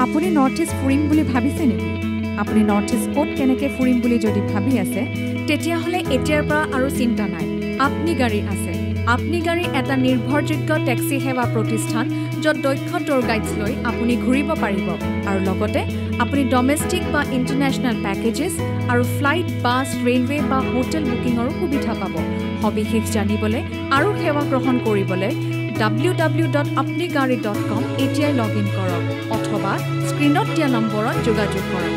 আপুনি north east ফুৰিম বুলি ভাবিছে নেকি? আপুনি নৰ্থ ইষ্ট ক'ত কেনেকৈ ফুৰিম বুলি যদি ভাবি আছে, তেতিয়াহ'লে এতিয়াৰ পৰা আৰু চিন্তা নাই। আপনি গাড়ী আছে। আপনি গাড়ী এটা নিৰ্ভৰযোগ্য টেক্সি সেৱা প্ৰতিষ্ঠান, য'ত দক্ষ টুৰ গাইডছ লৈ আপুনি ঘূৰিব পাৰিব আৰু লগতে আপুনি ডমেষ্টিক বা ইণ্টাৰনেশ্যনেল পেকেজেছ আৰু ফ্লাইট, বাছ, ৰেলৱে বা হোটেল বুকিঙৰো সুবিধা পাব। সবিশেষ জানিবলৈ আৰু সেৱা গ্ৰহণ কৰিবলৈ www.apnigari.com এতিয়াই লগ ইন কৰক অথবা স্ক্ৰীনত দিয়া নম্বৰত যোগাযোগ কৰক।